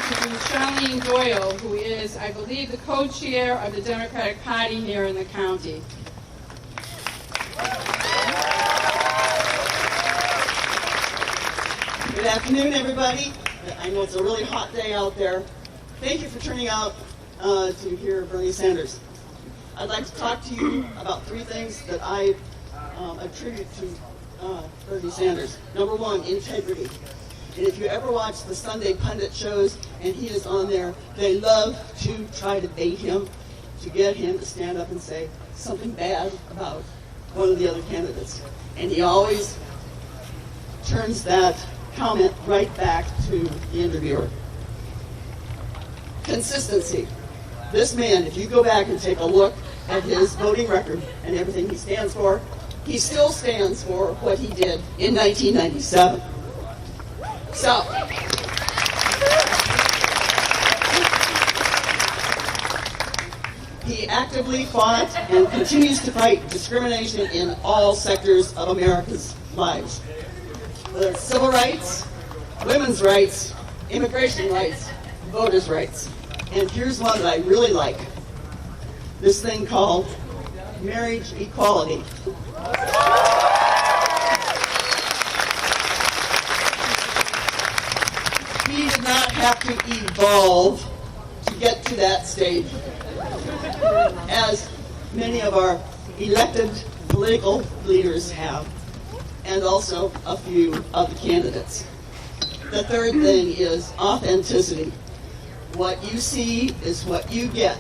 introduce Charlene Doyle, who is, I believe, the co-chair of the Democratic Party here in the county. Good afternoon, everybody. I know it's a really hot day out there. Thank you for turning out to hear Bernie Sanders. I'd like to talk to you about three things that I attribute to Bernie Sanders. Number one, integrity. And if you ever watch the Sunday pundit shows and he is on there, they love to try to bait him, to get him to stand up and say something bad about one of the other candidates. And he always turns that comment right back to the interviewer. Consistency. This man, if you go back and take a look at his voting record and everything he stands for, he still stands for what he did in 1997. So, he actively fought and continues to fight discrimination in all sectors of America's lives. Whether it's civil rights, women's rights, immigration rights, voters' rights. And here's one that I really like. This thing called marriage equality. He did not have to evolve to get to that stage, as many of our elected political leaders have, and also a few of the candidates. The third thing is authenticity. What you see is what you get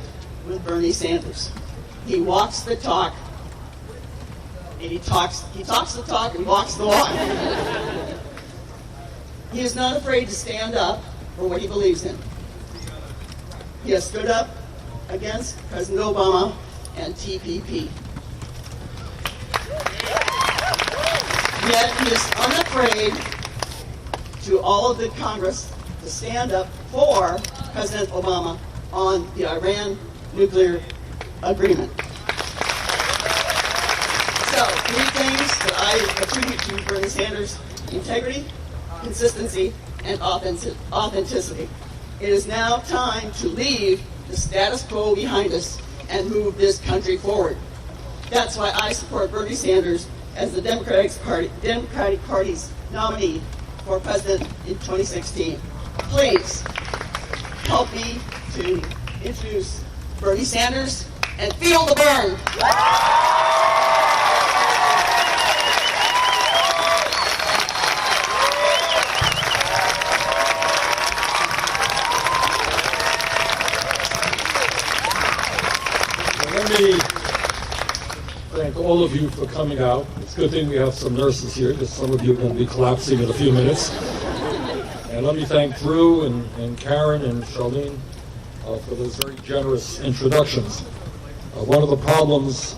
with Bernie Sanders. He walks the talk, and he talks the talk and walks the walk. He is not afraid to stand up for what he believes in. He has stood up against President Obama and TPP. Yet he is unafraid to all of the Congress to stand up for President Obama on the Iran nuclear agreement. So, three things that I attribute to Bernie Sanders: integrity, consistency, and authenticity. It is now time to leave the status quo behind us and move this country forward. That's why I support Bernie Sanders as the Democratic Party's nominee for president in 2016. Please help me to introduce Bernie Sanders and feel the burn. Let me thank all of you for coming out. It's a good thing we have some nurses here, because some of you are going to be collapsing in a few minutes. And let me thank Drew and Karen and Charlene for those very generous introductions. One of the problems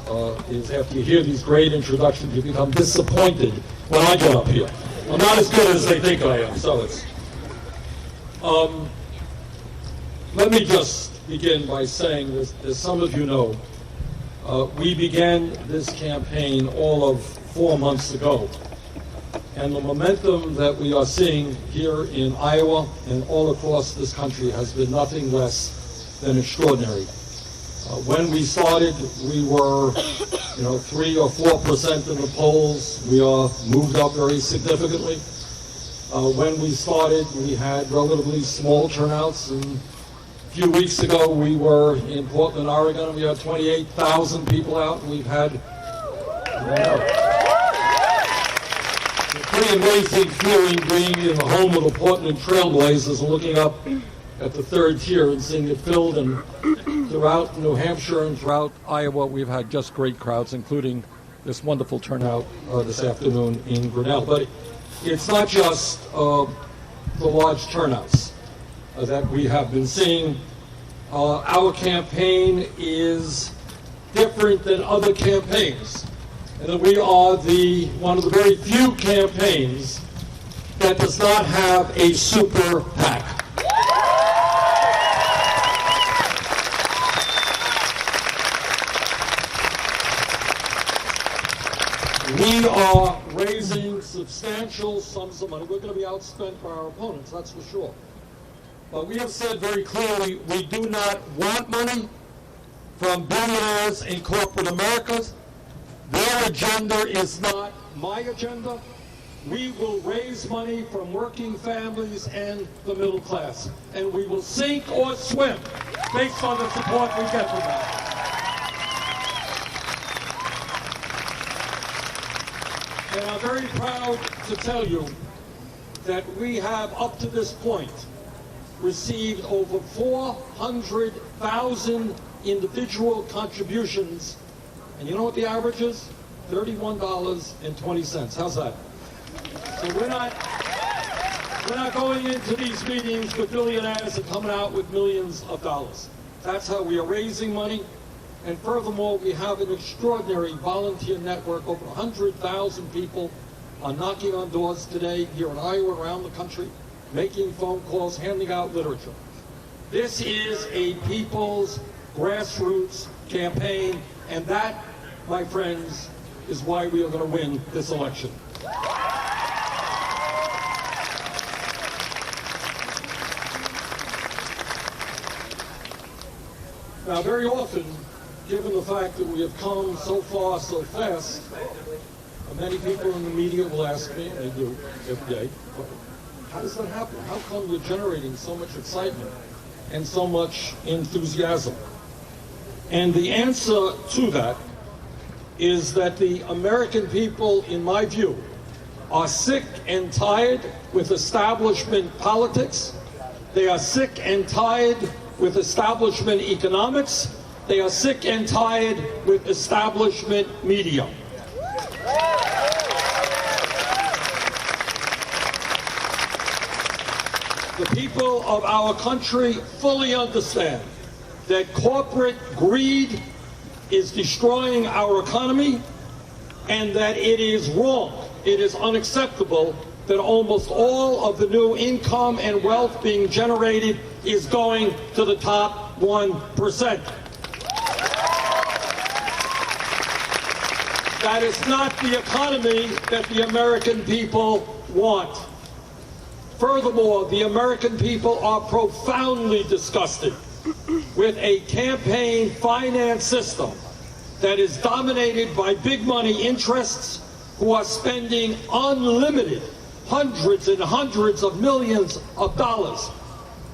is after you hear these great introductions, you become disappointed when I get up here. I'm not as good as they think I am, so it's... let me just begin by saying, as some of you know, we began this campaign all of 4 months ago. And the momentum that we are seeing here in Iowa and all across this country has been nothing less than extraordinary. When we started, we were 3 or 4% in the polls. We are moved up very significantly. When we started, we had relatively small turnouts, and a few weeks ago, we were in Portland, Oregon, and we had 28,000 people out, and we've had a pretty amazing feeling being in the home of the Portland Trailblazers and looking up at the third tier and seeing it filled. And throughout New Hampshire and throughout Iowa, we've had just great crowds, including this wonderful turnout this afternoon in Grinnell. But it's not just the large turnouts that we have been seeing. Our campaign is different than other campaigns, and that we are one of the very few campaigns that does not have a super PAC. We are raising substantial sums of money. We're going to be outspent by our opponents, that's for sure. But we have said very clearly, we do not want money from billionaires in corporate America. Their agenda is not my agenda. We will raise money from working families and the middle class. And we will sink or swim based on the support we get from them. And I'm very proud to tell you that we have, up to this point, received over 400,000 individual contributions. And you know what the average is? $31.20. How's that? So we're not going into these meetings with billionaires and coming out with millions of dollars. That's how we are raising money. And furthermore, we have an extraordinary volunteer network. Over 100,000 people are knocking on doors today here in Iowa, around the country, making phone calls, handing out literature. This is a people's grassroots campaign, and that, my friends, is why we are going to win this election. Now, very often, given the fact that we have come so far so fast, many people in the media will ask me, and they do every day, how does that happen? How come you're generating so much excitement and so much enthusiasm? And the answer to that is that the American people, in my view, are sick and tired with establishment politics. They are sick and tired with establishment economics. They are sick and tired with establishment media. The people of our country fully understand that corporate greed is destroying our economy, and that it is wrong, it is unacceptable that almost all of the new income and wealth being generated is going to the top 1%. That is not the economy that the American people want. Furthermore, the American people are profoundly disgusted with a campaign finance system that is dominated by big money interests who are spending unlimited hundreds and hundreds of millions of dollars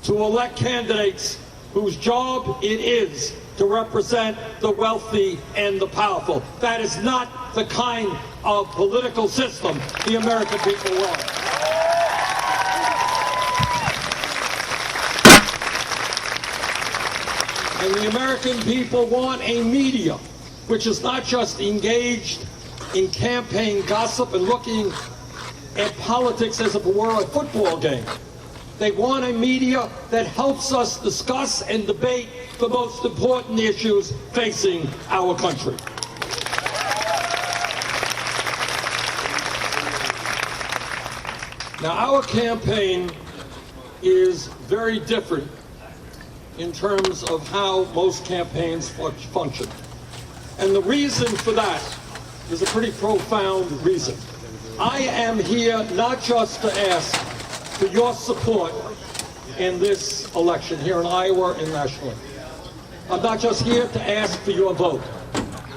to elect candidates whose job it is to represent the wealthy and the powerful. That is not the kind of political system the American people want. And the American people want a media which is not just engaged in campaign gossip and looking at politics as if it were a football game. They want a media that helps us discuss and debate the most important issues facing our country. Now, our campaign is very different in terms of how most campaigns function. And the reason for that is a pretty profound reason. I am here not just to ask for your support in this election here in Iowa and nationally. I'm not just here to ask for your vote.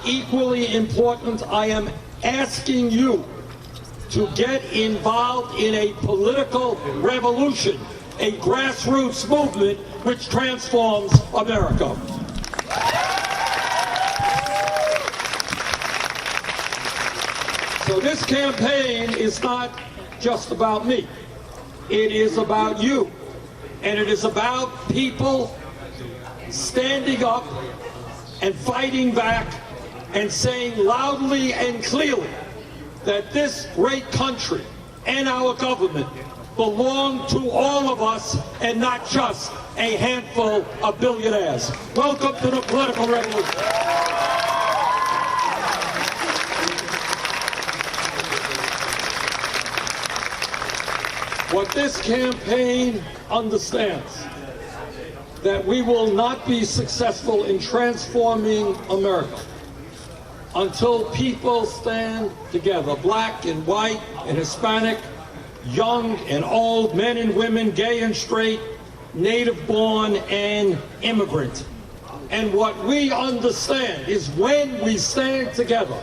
Equally important, I am asking you to get involved in a political revolution, a grassroots movement which transforms America. So this campaign is not just about me. It is about you. And it is about people standing up and fighting back and saying loudly and clearly that this great country and our government belong to all of us and not just a handful of billionaires. Welcome to the political revolution. What this campaign understands, that we will not be successful in transforming America until people stand together, black and white and Hispanic, young and old, men and women, gay and straight, native-born, and immigrant. And what we understand is when we stand together,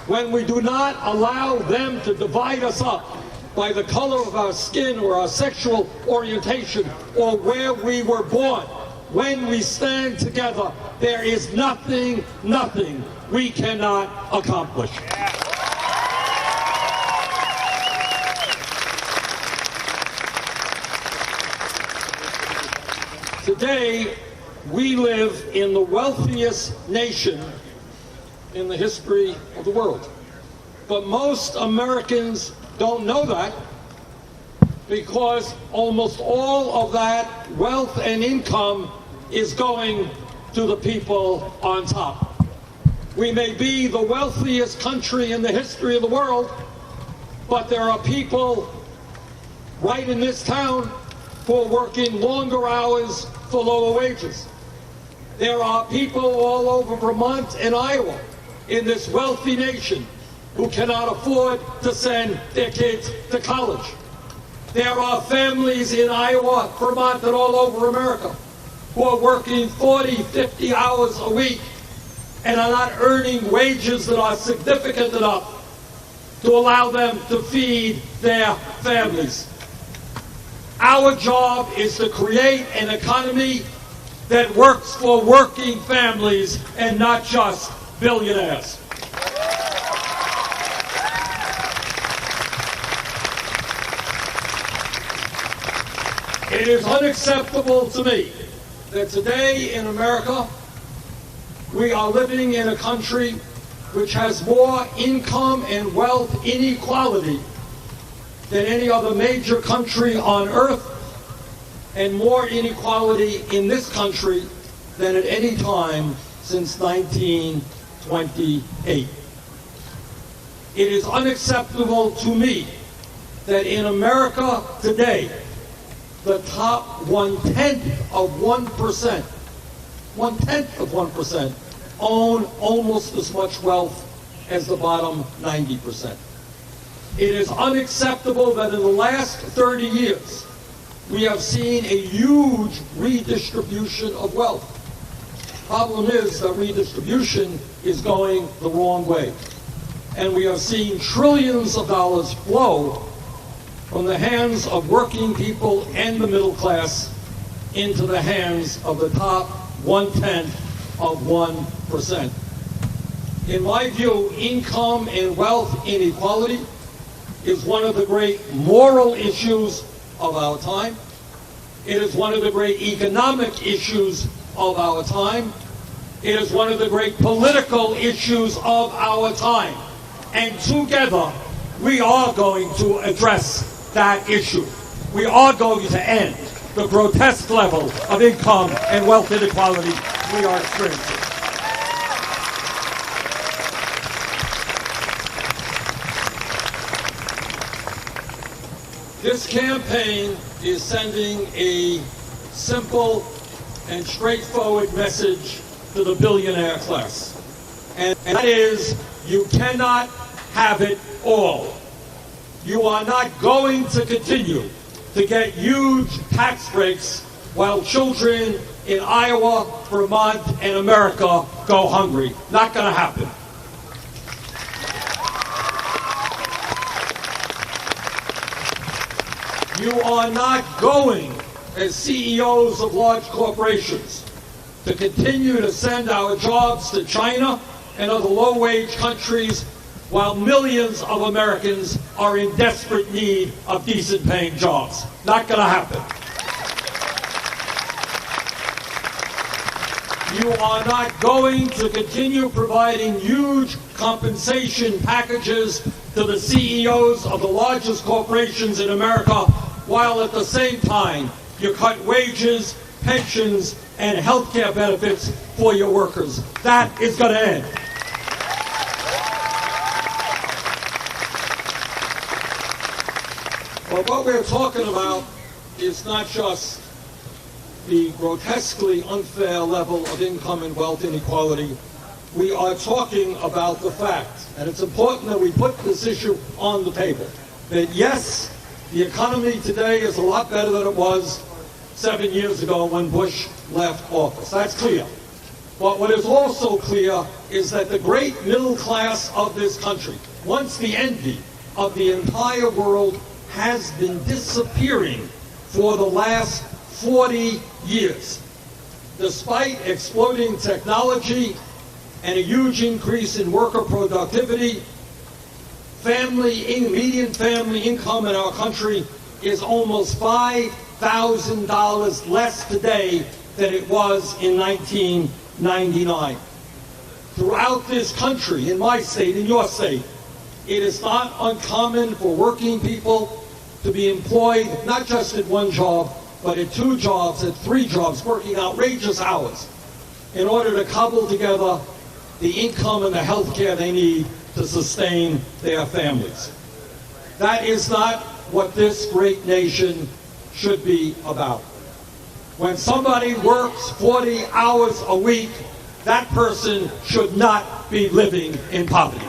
when we do not allow them to divide us up by the color of our skin or our sexual orientation or where we were born, when we stand together, there is nothing we cannot accomplish. Today, we live in the wealthiest nation in the history of the world. But most Americans don't know that because almost all of that wealth and income is going to the people on top. We may be the wealthiest country in the history of the world, but there are people right in this town who are working longer hours for lower wages. There are people all over Vermont and Iowa in this wealthy nation who cannot afford to send their kids to college. There are families in Iowa, Vermont, and all over America who are working 40, 50 hours a week and are not earning wages that are significant enough to allow them to feed their families. Our job is to create an economy that works for working families and not just billionaires. It is unacceptable to me that today in America we are living in a country which has more income and wealth inequality than any other major country on earth, and more inequality in this country than at any time since 1928. It is unacceptable to me that in America today, the top 1/10% own almost as much wealth as the bottom 90%. It is unacceptable that in the last 30 years, we have seen a huge redistribution of wealth. Problem is that redistribution is going the wrong way. And we have seen trillions of dollars flow from the hands of working people and the middle class into the hands of the top 1/10%. In my view, income and wealth inequality is one of the great moral issues of our time. It is one of the great economic issues of our time. It is one of the great political issues of our time. And together, we are going to address that issue. We are going to end the grotesque level of income and wealth inequality we are experiencing. This campaign is sending a simple and straightforward message to the billionaire class. And that is, you cannot have it all. You are not going to continue to get huge tax breaks while children in Iowa, Vermont, and America go hungry. Not going to happen. You are not going, as CEOs of large corporations, to continue to send our jobs to China and other low-wage countries while millions of Americans are in desperate need of decent-paying jobs. Not going to happen. You are not going to continue providing huge compensation packages to the CEOs of the largest corporations in America, while at the same time you cut wages, pensions, and health care benefits for your workers. That is going to end. Well, what we're talking about is not just the grotesquely unfair level of income and wealth inequality. We are talking about the fact, and it's important that we put this issue on the table, that yes, the economy today is a lot better than it was 7 years ago when Bush left office. That's clear. But what is also clear is that the great middle class of this country, once the envy of the entire world, has been disappearing for the last 40 years. Despite exploding technology and a huge increase in worker productivity, median family income in our country is almost $5,000 less today than it was in 1999. Throughout this country, in my state, in your state, it is not uncommon for working people to be employed not just at one job, but at 2 jobs, at 3 jobs, working outrageous hours in order to cobble together the income and the health care they need to sustain their families. That is not what this great nation should be about. When somebody works 40 hours a week, that person should not be living in poverty.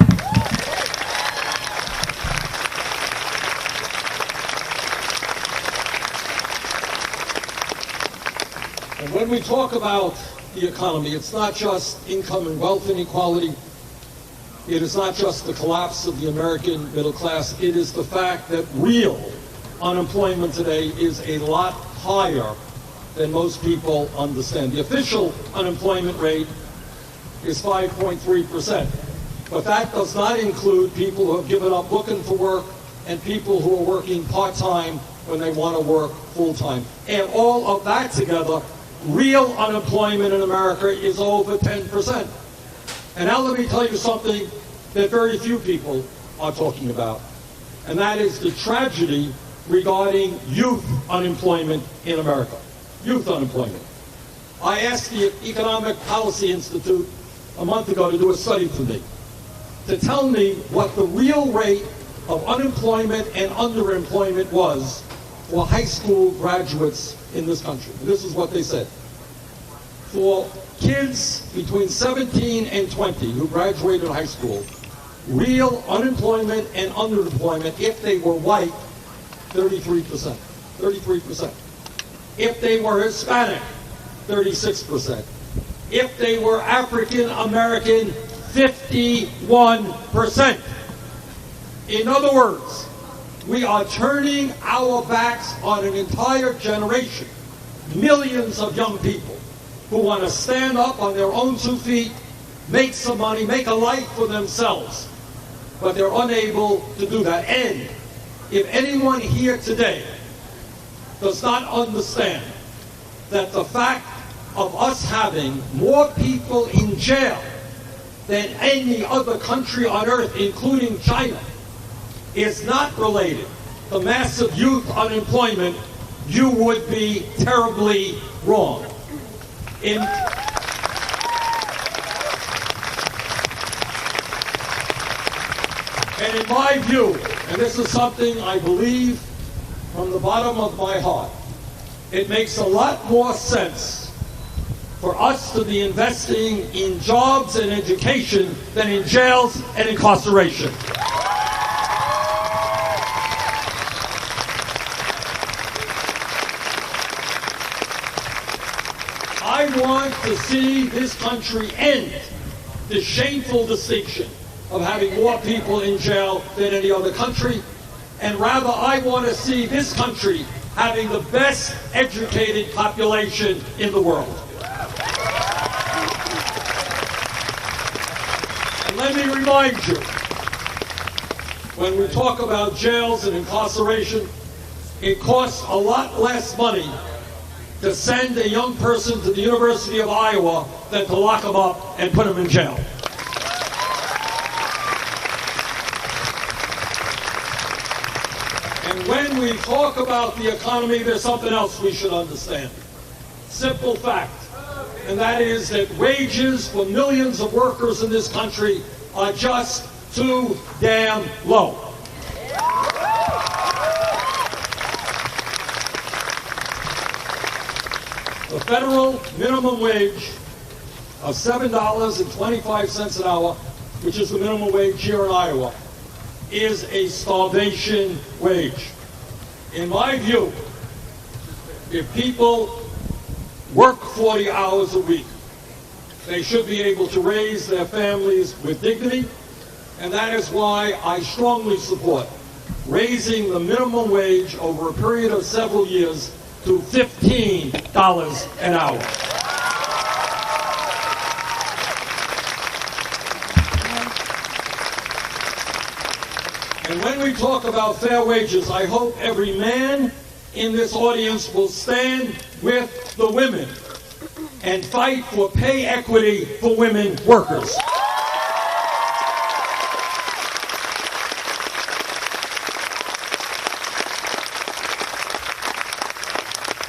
And when we talk about the economy, it's not just income and wealth inequality. It is not just the collapse of the American middle class. It is the fact that real unemployment today is a lot higher than most people understand. The official unemployment rate is 5.3%. But that does not include people who have given up looking for work and people who are working part-time when they want to work full-time. And all of that together, real unemployment in America is over 10%. And now let me tell you something that very few people are talking about, and that is the tragedy regarding youth unemployment in America. Youth unemployment. I asked the Economic Policy Institute a month ago to do a study for me, to tell me what the real rate of unemployment and underemployment was for high school graduates in this country. And this is what they said. For kids between 17 and 20 who graduated high school, real unemployment and underemployment, if they were white, 33%. 33%. If they were Hispanic, 36%. If they were African American, 51%. In other words, we are turning our backs on an entire generation, millions of young people who want to stand up on their own 2 feet, make some money, make a life for themselves, but they're unable to do that. And if anyone here today does not understand that the fact of us having more people in jail than any other country on earth, including China, is not related to massive youth unemployment, you would be terribly wrong. And in my view, and this is something I believe from the bottom of my heart, it makes a lot more sense for us to be investing in jobs and education than in jails and incarceration. I want to see this country end the shameful distinction of having more people in jail than any other country, and rather I want to see this country having the best educated population in the world. And let me remind you, when we talk about jails and incarceration, it costs a lot less money to send a young person to the University of Iowa than to lock them up and put them in jail. And when we talk about the economy, there's something else we should understand. Simple fact, and that is that wages for millions of workers in this country are just too damn low. The federal minimum wage of $7.25 an hour, which is the minimum wage here in Iowa, is a starvation wage. In my view, If people work 40 hours a week, they should be able to raise their families with dignity, and that is why I strongly support raising the minimum wage over a period of several years to $15 an hour. And when we talk about fair wages, I hope every man in this audience will stand with the women and fight for pay equity for women workers.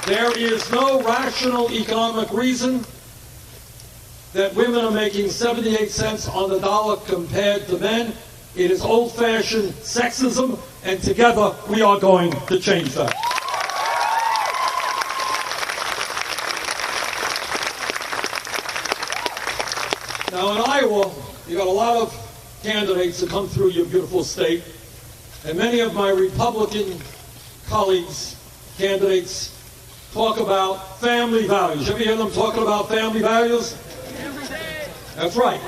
There is no rational economic reason that women are making 78 cents on the dollar compared to men. It is old-fashioned sexism, and together we are going to change that. Now in Iowa, you got a lot of candidates that come through your beautiful state, and many of my Republican colleagues, candidates, talk about family values. You ever hear them talking about family values? That's right.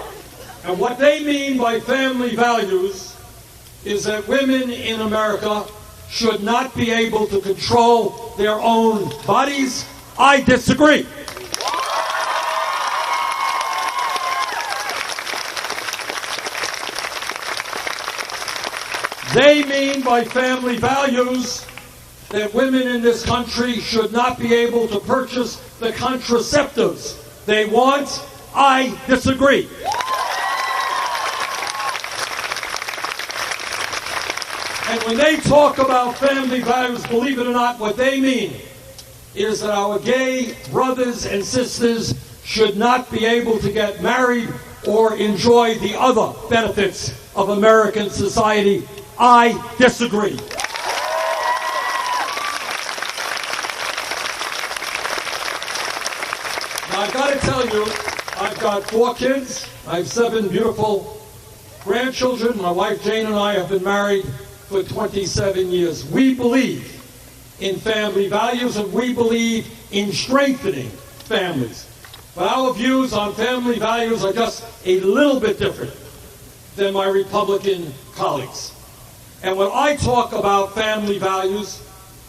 And what they mean by family values is that women in America should not be able to control their own bodies. I disagree. They mean by family values that women in this country should not be able to purchase the contraceptives they want. I disagree. And when they talk about family values, believe it or not, what they mean is that our gay brothers and sisters should not be able to get married or enjoy the other benefits of American society. I disagree. Now, I've got to tell you, I've got 4 kids. I have 7 beautiful grandchildren. My wife Jane and I have been married for 27 years. We believe in family values, and we believe in strengthening families. But our views on family values are just a little bit different than my Republican colleagues. And when I talk about family values,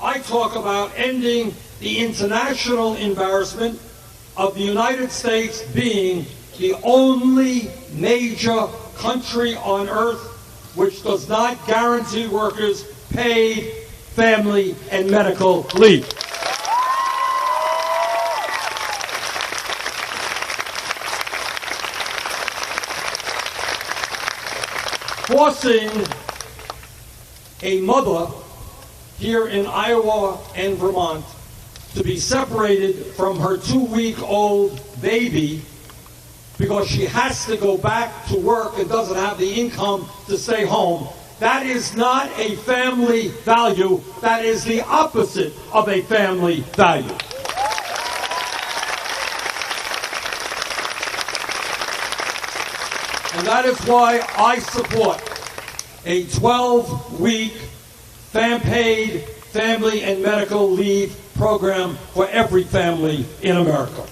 I talk about ending the international embarrassment of the United States being the only major country on earth which does not guarantee workers paid family and medical leave. Forcing a mother here in Iowa and Vermont to be separated from her 2-week-old baby because she has to go back to work and doesn't have the income to stay home. That is not a family value. That is the opposite of a family value. And that is why I support a 12-week paid family and medical leave program for every family in America.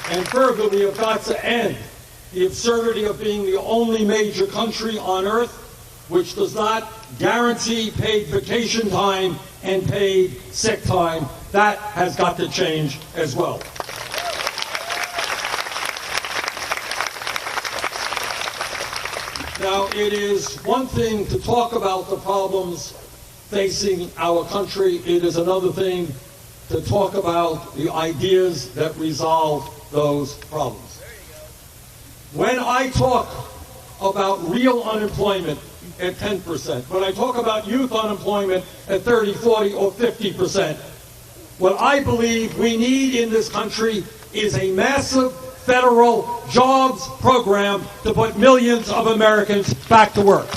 And further, we have got to end the absurdity of being the only major country on earth which does not guarantee paid vacation time and paid sick time. That has got to change as well. Now, it is one thing to talk about the problems facing our country. It is another thing to talk about the ideas that resolve those problems. When I talk about real unemployment at 10%, when I talk about youth unemployment at 30, 40, or 50%, what I believe we need in this country is a massive federal jobs program to put millions of Americans back to work.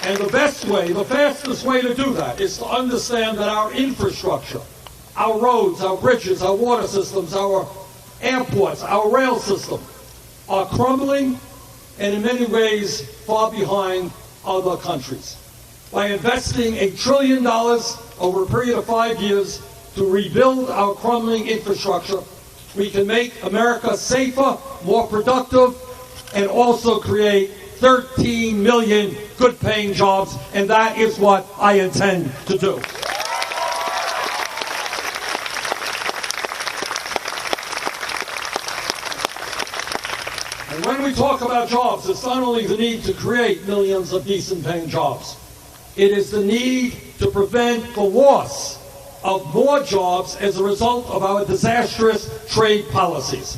And the best way, the fastest way to do that is to understand that our infrastructure, our roads, our bridges, our water systems, our airports, our rail system are crumbling and in many ways far behind other countries. By investing $1 trillion over a period of 5 years to rebuild our crumbling infrastructure, we can make America safer, more productive, and also create 13 million good-paying jobs, and that is what I intend to do. And when we talk about jobs, it's not only the need to create millions of decent-paying jobs. It is the need to prevent the loss of more jobs as a result of our disastrous trade policies.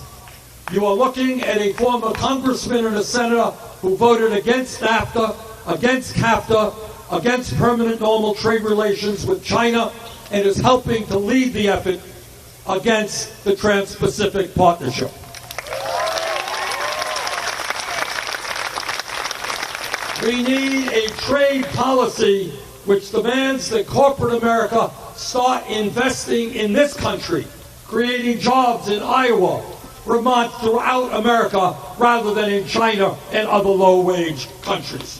You are looking at a former congressman and a senator who voted against NAFTA, against CAFTA, against permanent normal trade relations with China, and is helping to lead the effort against the Trans-Pacific Partnership. We need a trade policy which demands that corporate America start investing in this country, creating jobs in Iowa, Vermont, throughout America, rather than in China and other low-wage countries.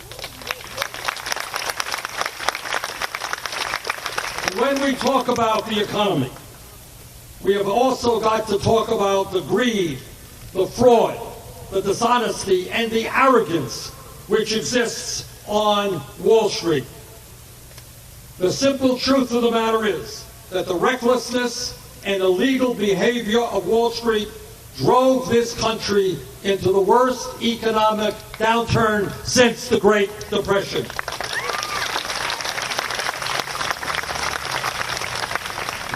When we talk about the economy, we have also got to talk about the greed, the fraud, the dishonesty, and the arrogance which exists on Wall Street. The simple truth of the matter is that the recklessness and illegal behavior of Wall Street drove this country into the worst economic downturn since the Great Depression.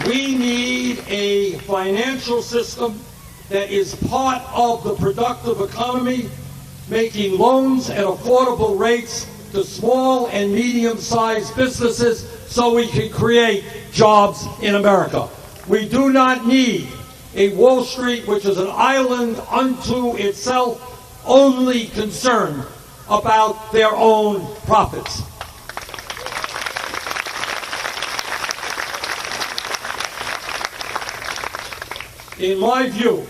We need a financial system that is part of the productive economy, making loans at affordable rates to small and medium-sized businesses so we can create jobs in America. We do not need a Wall Street which is an island unto itself, only concerned about their own profits. In my view,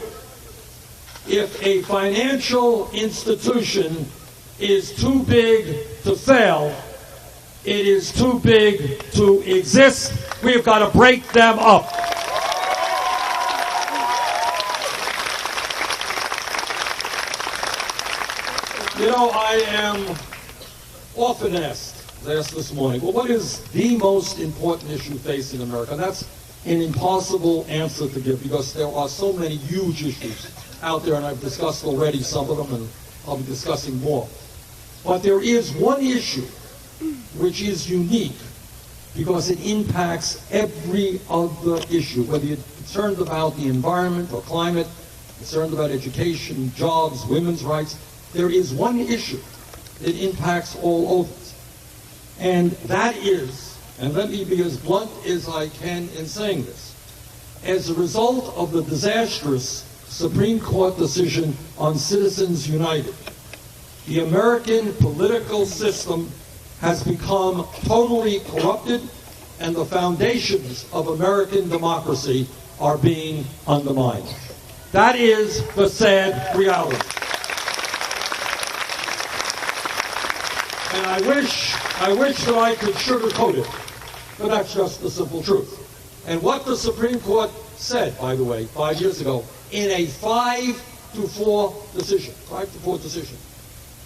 if a financial institution is too big to fail, it is too big to exist. We've got to break them up. You know, I am often asked, as I asked this morning, well, what is the most important issue facing America? And that's an impossible answer to give because there are so many huge issues out there, and I've discussed already some of them, and I'll be discussing more. But there is one issue which is unique because it impacts every other issue, whether you're concerned about the environment or climate, concerned about education, jobs, women's rights. There is one issue that impacts all of us. And that is, and let me be as blunt as I can in saying this, as a result of the disastrous Supreme Court decision on Citizens United, the American political system has become totally corrupted, and the foundations of American democracy are being undermined. That is the sad reality. And I wish that I could sugarcoat it, but that's just the simple truth. And what the Supreme Court said, by the way, 5 years ago, in a 5-4 decision,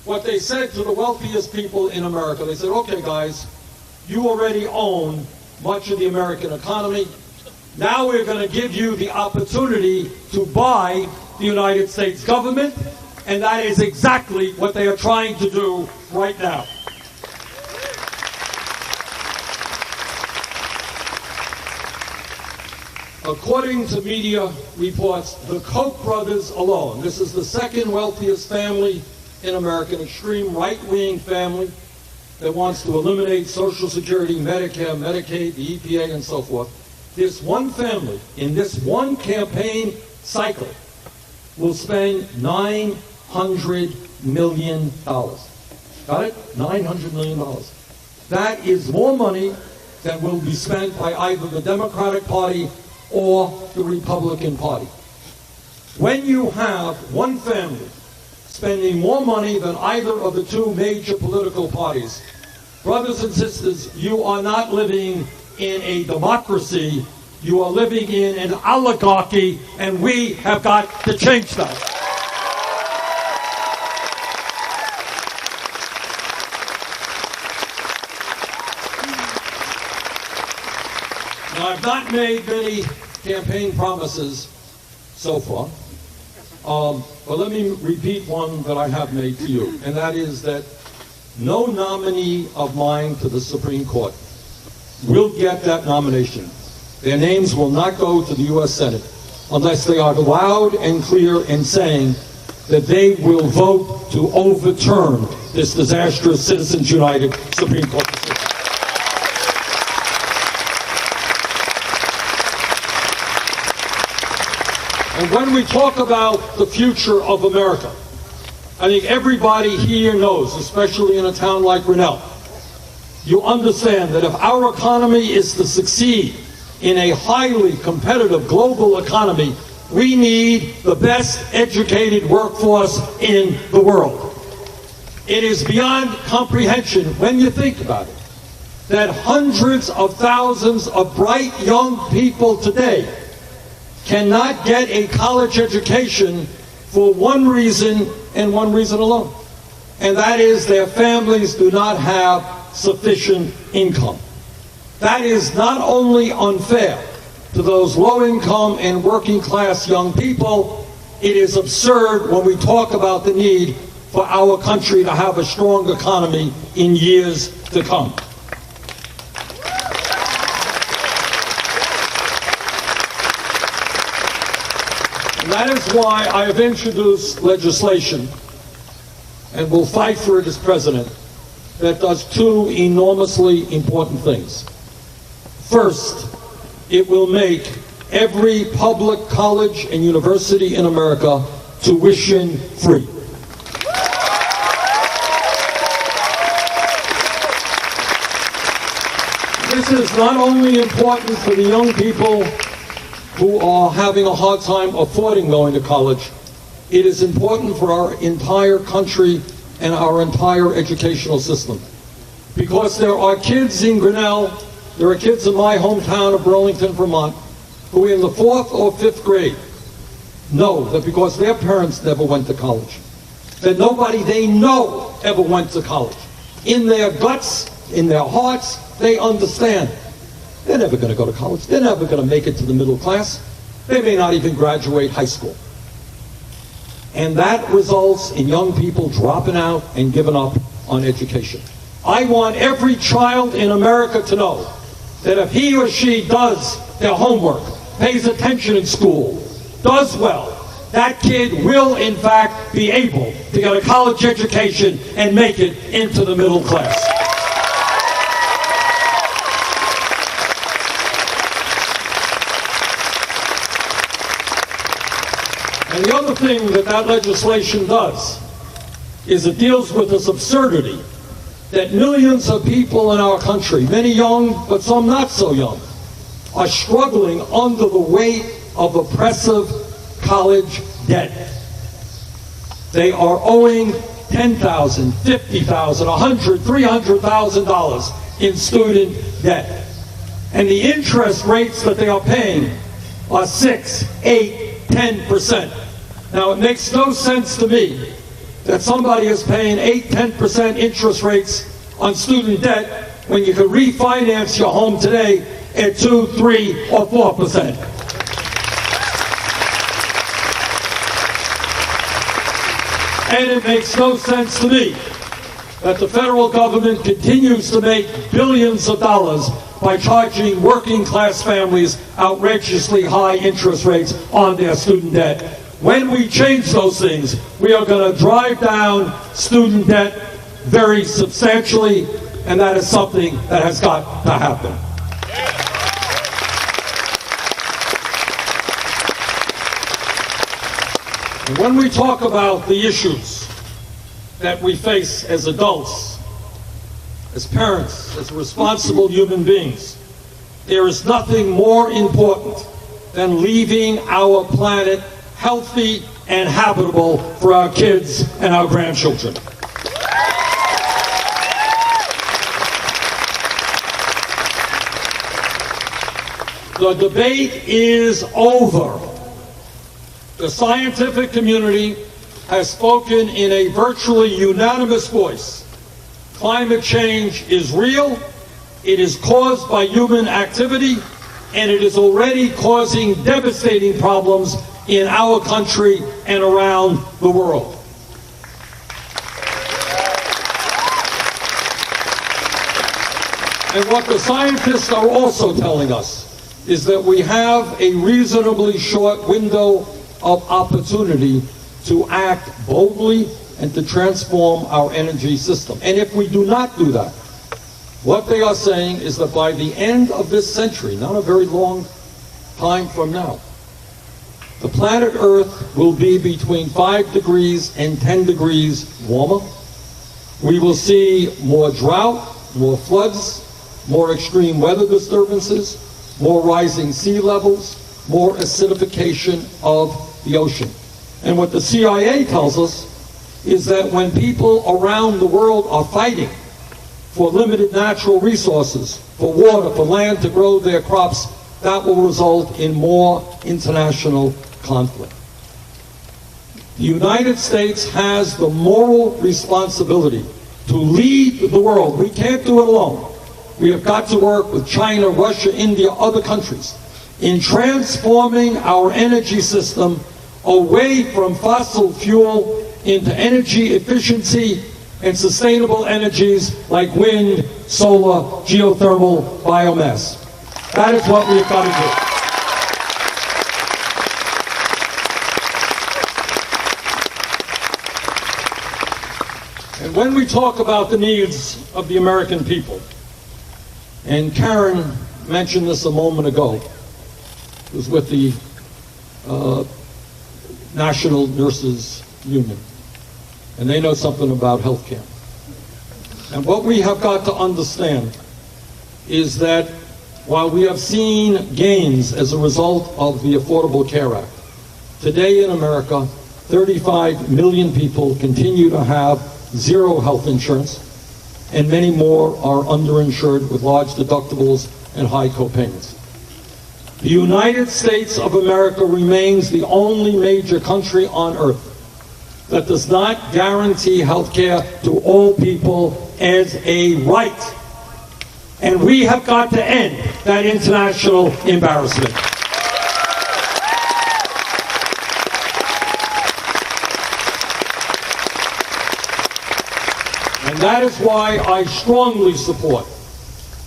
what they said to the wealthiest people in America, they said, okay, guys, you already own much of the American economy. Now we're going to give you the opportunity to buy the United States government, and that is exactly what they are trying to do right now. According to media reports, the Koch brothers alone, this is the second wealthiest family in America, an extreme right-wing family that wants to eliminate Social Security, Medicare, Medicaid, the EPA, and so forth. This one family, in this one campaign cycle, will spend $900 million. Got it? $900 million. That is more money than will be spent by either the Democratic Party or the Republican Party. When you have one family spending more money than either of the two major political parties, brothers and sisters, you are not living in a democracy, you are living in an oligarchy, and we have got to change that. Now, I've not made many campaign promises so far, but let me repeat one that I have made to you, and that is that no nominee of mine to the Supreme Court will get that nomination. Their names will not go to the U.S. Senate unless they are loud and clear in saying that they will vote to overturn this disastrous Citizens United Supreme Court decision. And when we talk about the future of America, I think everybody here knows, especially in a town like Grinnell, you understand that if our economy is to succeed in a highly competitive global economy, we need the best educated workforce in the world. It is beyond comprehension when you think about it, that hundreds of thousands of bright young people today cannot get a college education for one reason and one reason alone. And that is their families do not have sufficient income. That is not only unfair to those low-income and working-class young people, it is absurd when we talk about the need for our country to have a strong economy in years to come. And that is why I have introduced legislation, and will fight for it as president, that does two enormously important things. First, it will make every public college and university in America tuition free. This is not only important for the young people who are having a hard time affording going to college, it is important for our entire country and our entire educational system. Because there are kids in Grinnell, there are kids in my hometown of Burlington, Vermont, who in the 4th or 5th grade know that because their parents never went to college, that nobody they know ever went to college. In their guts, in their hearts, they understand they're never going to go to college. They're never going to make it to the middle class. They may not even graduate high school. And that results in young people dropping out and giving up on education. I want every child in America to know that if he or she does their homework, pays attention in school, does well, that kid will in fact be able to get a college education and make it into the middle class. And the other thing that legislation does is it deals with this absurdity that millions of people in our country, many young but some not so young, are struggling under the weight of oppressive college debt. They are owing $10,000, $50,000, $100,000, $300,000 in student debt. And the interest rates that they are paying are 6, 8, 10%. Now, it makes no sense to me that somebody is paying 8, 10% interest rates on student debt when you can refinance your home today at 2, 3, or 4%. And it makes no sense to me that the federal government continues to make billions of dollars by charging working class families outrageously high interest rates on their student debt. When we change those things, we are going to drive down student debt very substantially, and that is something that has got to happen. And when we talk about the issues that we face as adults, as parents, as responsible human beings, there is nothing more important than leaving our planet healthy, and habitable for our kids and our grandchildren. The debate is over. The scientific community has spoken in a virtually unanimous voice. Climate change is real, it is caused by human activity, and it is already causing devastating problems in our country and around the world. And what the scientists are also telling us is that we have a reasonably short window of opportunity to act boldly and to transform our energy system. And if we do not do that, what they are saying is that by the end of this century, not a very long time from now, the planet Earth will be between 5 degrees and 10 degrees warmer. We will see more drought, more floods, more extreme weather disturbances, more rising sea levels, more acidification of the ocean. And what the CIA tells us is that when people around the world are fighting for limited natural resources, for water, for land to grow their crops, that will result in more international conflict. The United States has the moral responsibility to lead the world. We can't do it alone. We have got to work with China, Russia, India, other countries in transforming our energy system away from fossil fuel into energy efficiency and sustainable energies like wind, solar, geothermal, biomass. That is what we've got to do. And when we talk about the needs of the American people, and Karen mentioned this a moment ago, it was with the National Nurses Union, and they know something about health care. And what we have got to understand is that while we have seen gains as a result of the Affordable Care Act, today in America, 35 million people continue to have zero health insurance, and many more are underinsured with large deductibles and high copayments. The United States of America remains the only major country on earth that does not guarantee health care to all people as a right. And we have got to end that international embarrassment. And that is why I strongly support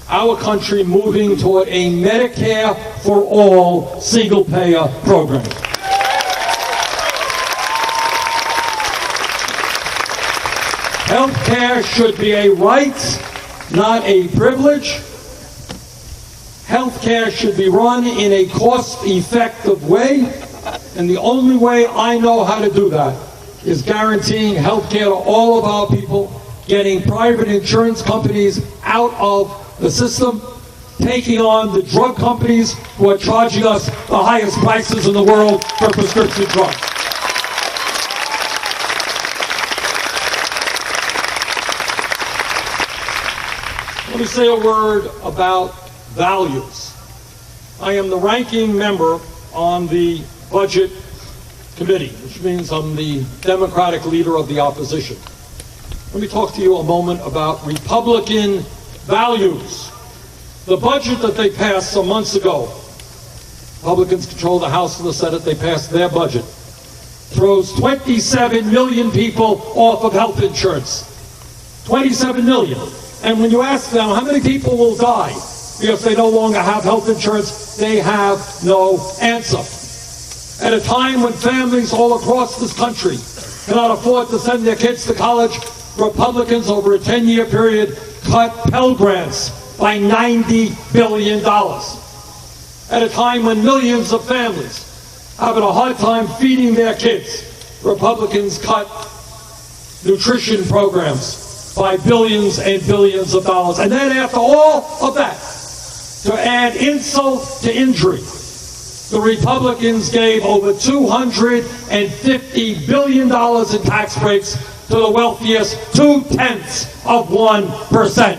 our country moving toward a Medicare for all single-payer program. Health care should be a right, not a privilege. Health care should be run in a cost-effective way, and the only way I know how to do that is guaranteeing health care to all of our people, getting private insurance companies out of the system, taking on the drug companies who are charging us the highest prices in the world for prescription drugs. Let me say a word about values. I am the ranking member on the Budget Committee, which means I'm the Democratic leader of the opposition. Let me talk to you a moment about Republican values. The budget that they passed some months ago, Republicans control the House and the Senate, they passed their budget, throws 27 million people off of health insurance. 27 million. And when you ask them how many people will die because they no longer have health insurance, they have no answer. At a time when families all across this country cannot afford to send their kids to college, Republicans over a 10-year period cut Pell Grants by $90 billion. At a time when millions of families having a hard time feeding their kids, Republicans cut nutrition programs by billions and billions of dollars. And then after all of that, to add insult to injury, The Republicans gave over $250 billion in tax breaks to the wealthiest 0.2%.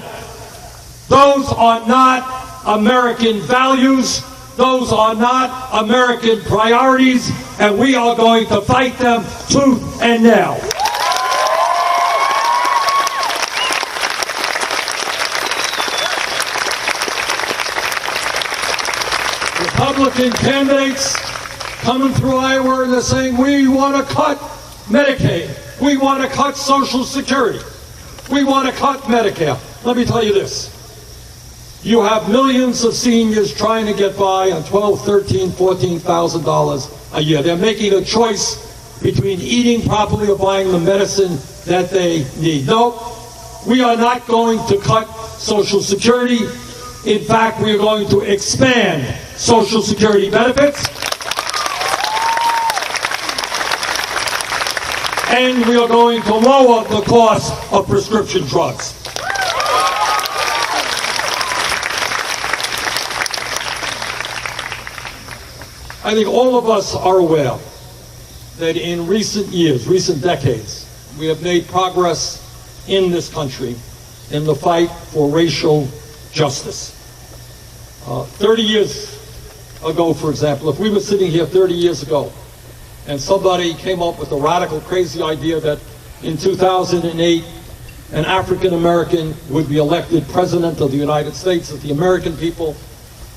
Those are not American values. Those are not American priorities, and we are going to fight them tooth and nail. Republican candidates coming through Iowa and they're saying, we want to cut Medicaid. We want to cut Social Security. We want to cut Medicare. Let me tell you this. You have millions of seniors trying to get by on $12,000, $13,000, $14,000 a year. They're making a choice between eating properly or buying the medicine that they need. No, we are not going to cut Social Security. In fact, we are going to expand Social Security benefits. And we are going to lower the cost of prescription drugs. I think all of us are aware that in recent years, recent decades, we have made progress in this country in the fight for racial justice. 30 years ago, for example, if we were sitting here 30 years ago and somebody came up with a radical, crazy idea that in 2008 an African American would be elected president of the United States, that the American people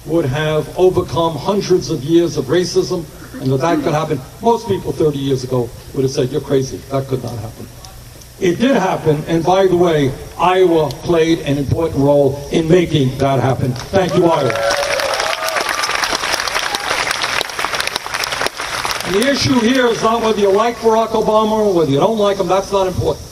would have overcome hundreds of years of racism, and that could happen, most people 30 years ago would have said, you're crazy, that could not happen. It did happen, and by the way, Iowa played an important role in making that happen. Thank you, Iowa. And the issue here is not whether you like Barack Obama or whether you don't like him, that's not important.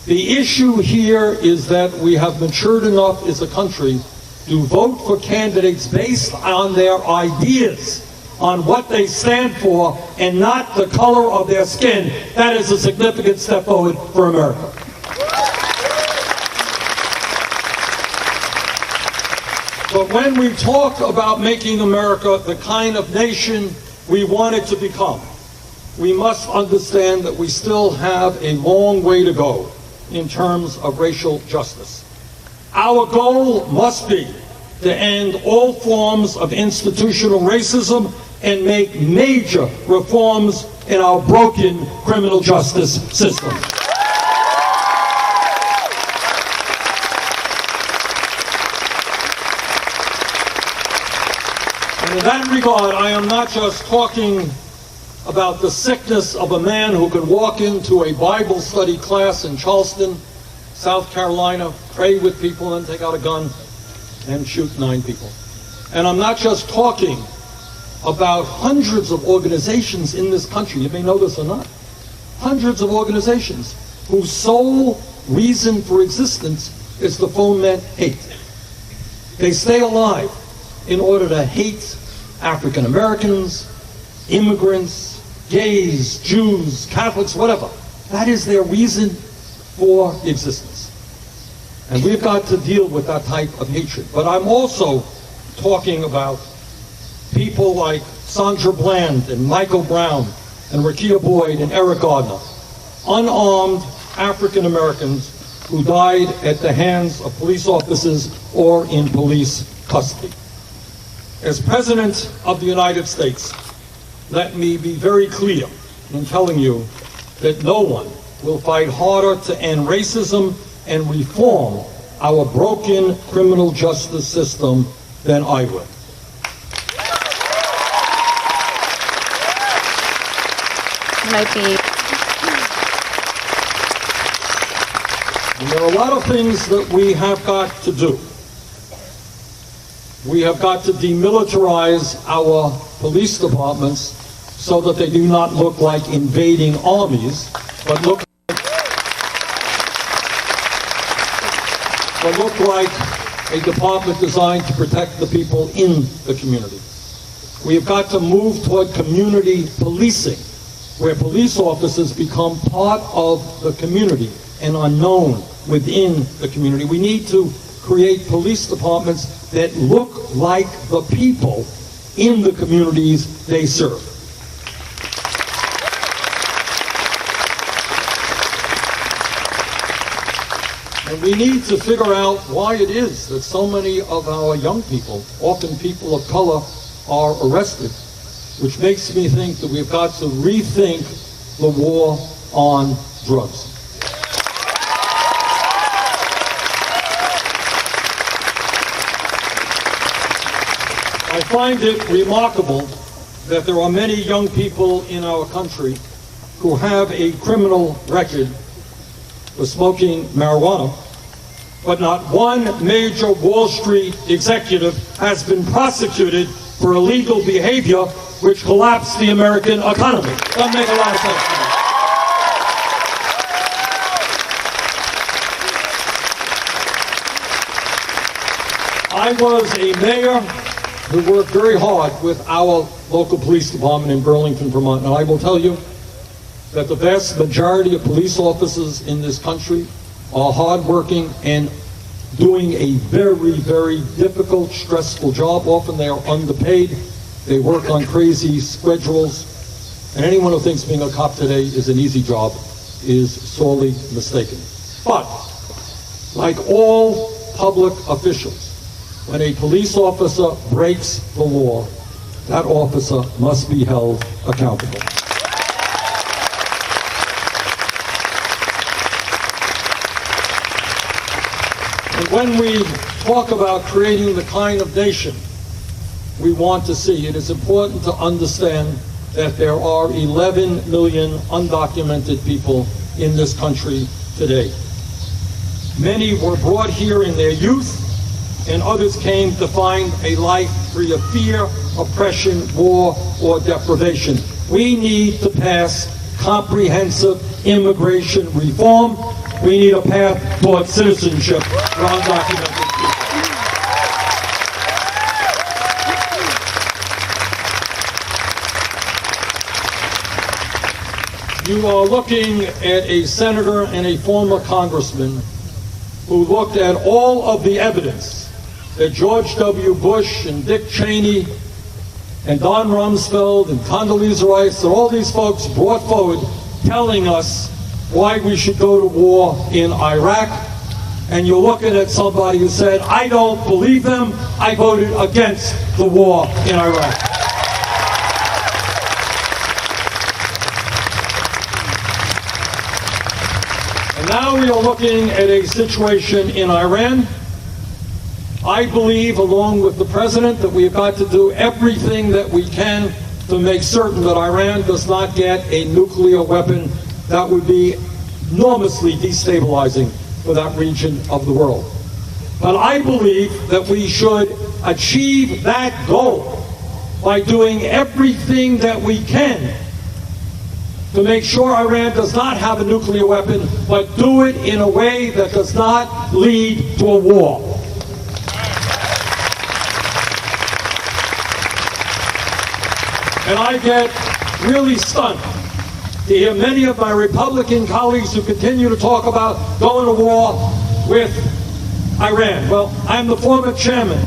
The issue here is that we have matured enough as a country to vote for candidates based on their ideas, on what they stand for, and not the color of their skin. That is a significant step forward for America. But when we talk about making America the kind of nation we want it to become, we must understand that we still have a long way to go in terms of racial justice. Our goal must be to end all forms of institutional racism and make major reforms in our broken criminal justice system. And in that regard, I am not just talking about the sickness of a man who could walk into a Bible study class in Charleston, South Carolina, pray with people, and take out a gun and shoot 9 people. And I'm not just talking about hundreds of organizations in this country, you may know this or not, hundreds of organizations whose sole reason for existence is to foment hate. They stay alive in order to hate African Americans, immigrants, gays, Jews, Catholics, whatever. That is their reason for existence. And we've got to deal with that type of hatred. But I'm also talking about people like Sandra Bland and Michael Brown and Rakia Boyd and Eric Gardner, unarmed African Americans who died at the hands of police officers or in police custody. As President of the United States, let me be very clear in telling you that no one will fight harder to end racism and reform our broken criminal justice system than I will. And there are a lot of things that we have got to do. We have got to demilitarize our police departments so that they do not look like invading armies, but look like a department designed to protect the people in the community. We have got to move toward community policing, where police officers become part of the community and are known within the community. We need to create police departments that look like the people in the communities they serve. And we need to figure out why it is that so many of our young people, often people of color, are arrested, which makes me think that we've got to rethink the war on drugs. I find it remarkable that there are many young people in our country who have a criminal record for smoking marijuana, but not one major Wall Street executive has been prosecuted for illegal behavior which collapsed the American economy. Doesn't make a lot of sense to me. I was a mayor who worked very hard with our local police department in Burlington, Vermont, and I will tell you that the vast majority of police officers in this country are hardworking and doing a very, very difficult, stressful job. Often they are underpaid. They work on crazy schedules. And anyone who thinks being a cop today is an easy job is sorely mistaken. But, like all public officials, when a police officer breaks the law, that officer must be held accountable. And when we talk about creating the kind of nation we want to see, it is important to understand that there are 11 million undocumented people in this country today. Many were brought here in their youth, and others came to find a life free of fear, oppression, war, or deprivation. We need to pass comprehensive immigration reform. We need a path toward citizenship for undocumented people. You are looking at a senator and a former congressman who looked at all of the evidence that George W. Bush and Dick Cheney and Don Rumsfeld and Condoleezza Rice and all these folks brought forward telling us why we should go to war in Iraq. And you're looking at somebody who said, I don't believe them, I voted against the war in Iraq. And now we are looking at a situation in Iran. I believe, along with the president, that we have got to do everything that we can to make certain that Iran does not get a nuclear weapon. That would be enormously destabilizing for that region of the world. But I believe that we should achieve that goal by doing everything that we can to make sure Iran does not have a nuclear weapon, but do it in a way that does not lead to a war. And I get really stunned to hear many of my Republican colleagues who continue to talk about going to war with Iran. Well, I'm the former chairman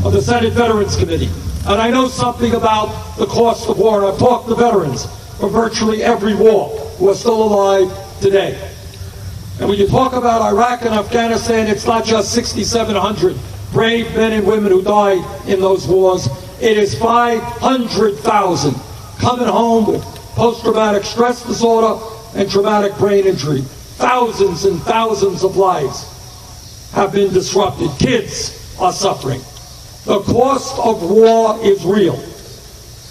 of the Senate Veterans Committee, and I know something about the cost of war, and I've talked to veterans from virtually every war who are still alive today. And when you talk about Iraq and Afghanistan, it's not just 6,700 brave men and women who died in those wars. It is 500,000 coming home with post-traumatic stress disorder and traumatic brain injury. Thousands and thousands of lives have been disrupted. Kids are suffering. The cost of war is real.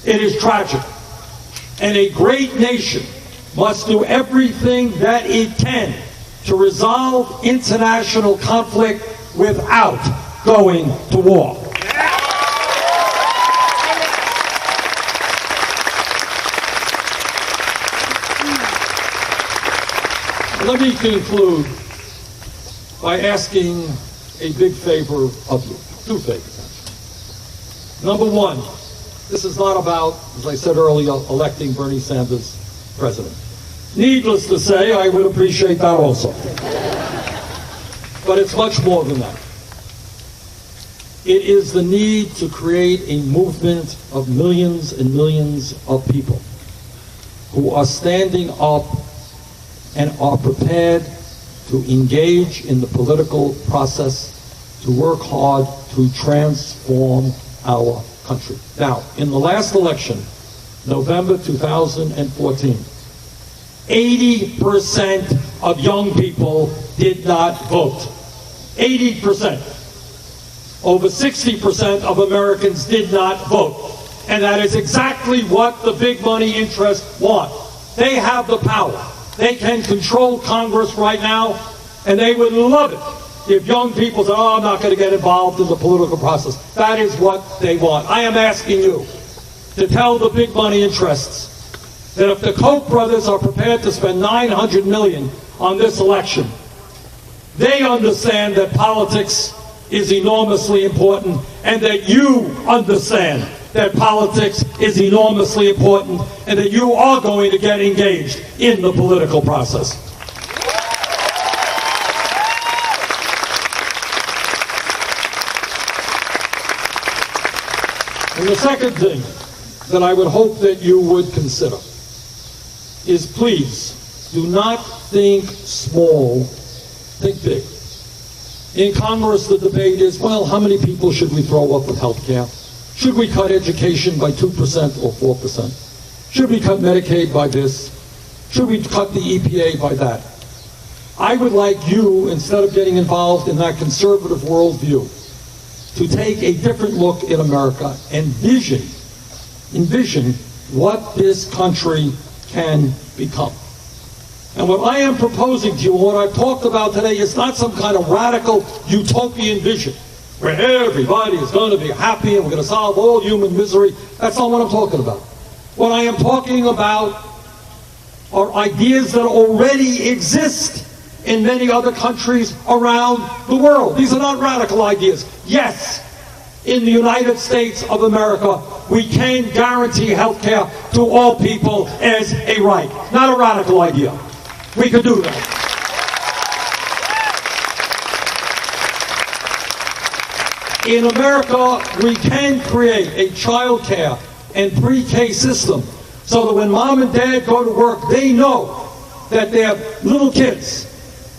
It is tragic. And a great nation must do everything that it can to resolve international conflict without going to war. Let me conclude by asking a big favor of you. Two favors, actually. Number one, this is not about, as I said earlier, electing Bernie Sanders president. Needless to say, I would appreciate that also. But it's much more than that. It is the need to create a movement of millions and millions of people who are standing up and are prepared to engage in the political process, to work hard to transform our country. Now, in the last election, November 2014, 80% of young people did not vote. 80%. Over 60% of Americans did not vote. And that is exactly what the big money interests want. They have the power. They can control Congress right now, and they would love it if young people say, oh, I'm not going to get involved in the political process. That is what they want. I am asking you to tell the big money interests that if the Koch brothers are prepared to spend $900 million on this election, they understand that politics is enormously important, and that you understand that politics is enormously important, and that you are going to get engaged in the political process. And the second thing that I would hope that you would consider is, please do not think small, think big. In Congress, the debate is, well, how many people should we throw up with health care? Should we cut education by 2% or 4%? Should we cut Medicaid by this? Should we cut the EPA by that? I would like you, instead of getting involved in that conservative worldview, to take a different look at America and envision what this country can become. And what I am proposing to you, what I've talked about today, is not some kind of radical utopian vision where everybody is going to be happy and we're going to solve all human misery. That's not what I'm talking about. What I am talking about are ideas that already exist in many other countries around the world. These are not radical ideas. Yes, in the United States of America, we can guarantee health care to all people as a right. Not a radical idea. We could do that. In America, we can create a child care and pre-K system so that when mom and dad go to work, they know that their little kids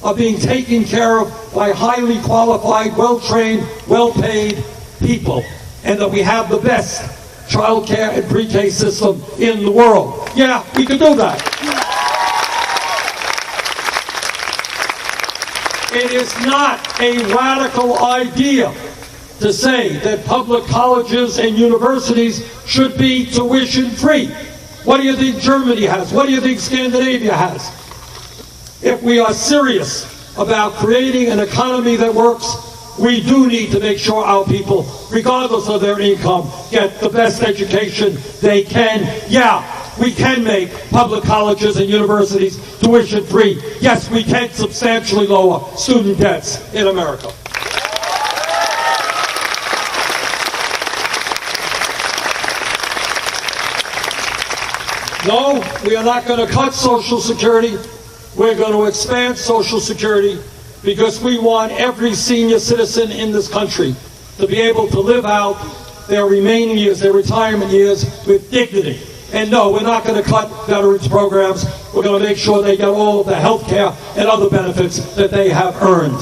are being taken care of by highly qualified, well-trained, well-paid people, and that we have the best child care and pre-K system in the world. Yeah, we could do that. It is not a radical idea to say that public colleges and universities should be tuition-free. What do you think Germany has? What do you think Scandinavia has? If we are serious about creating an economy that works, we do need to make sure our people, regardless of their income, get the best education they can. Yeah, we can make public colleges and universities tuition-free. Yes, we can substantially lower student debts in America. No, we are not going to cut Social Security. We're going to expand Social Security because we want every senior citizen in this country to be able to live out their remaining years, their retirement years, with dignity. And no, we're not going to cut veterans programs. We're going to make sure they get all of the health care and other benefits that they have earned.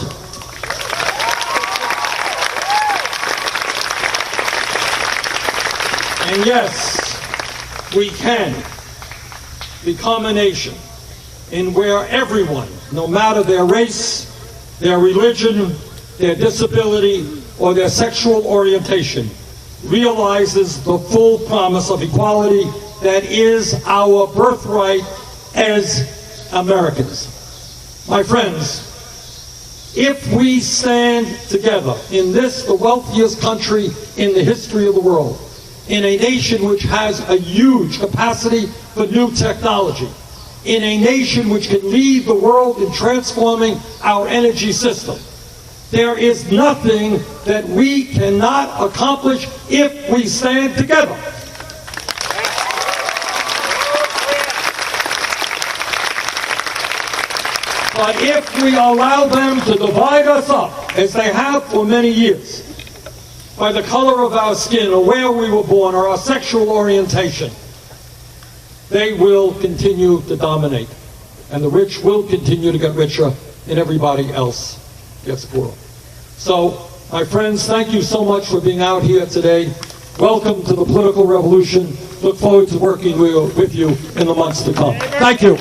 And yes, we can become a nation in where everyone, no matter their race, their religion, their disability, or their sexual orientation, realizes the full promise of equality that is our birthright as Americans. My friends, if we stand together in this, the wealthiest country in the history of the world, in a nation which has a huge capacity for new technology, in a nation which can lead the world in transforming our energy system, there is nothing that we cannot accomplish if we stand together. But if we allow them to divide us up, as they have for many years, by the color of our skin or where we were born or our sexual orientation, they will continue to dominate. And the rich will continue to get richer and everybody else gets poorer. So, my friends, thank you so much for being out here today. Welcome to the political revolution. Look forward to working with you in the months to come. Thank you.